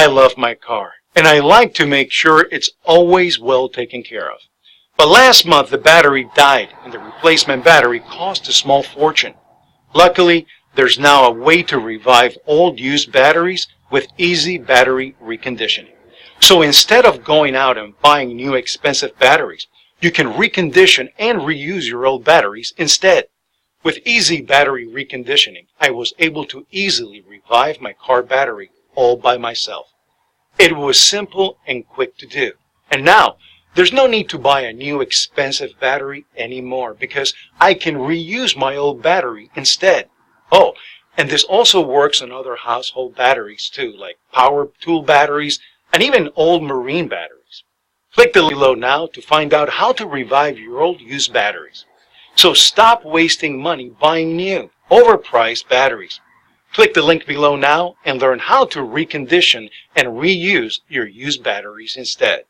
I love my car, and I like to make sure it's always well taken care of. But last month the battery died, and the replacement battery cost a small fortune. Luckily, there's now a way to revive old used batteries with easy battery reconditioning. So instead of going out and buying new expensive batteries, you can recondition and reuse your old batteries instead. With easy battery reconditioning, I was able to easily revive my car battery all by myself. It was simple and quick to do. And now, there's no need to buy a new expensive battery anymore because I can reuse my old battery instead. Oh, and this also works on other household batteries too, like power tool batteries and even old marine batteries. Click the link below now to find out how to revive your old used batteries. So stop wasting money buying new, overpriced batteries. Click the link below now and learn how to recondition and reuse your used batteries instead.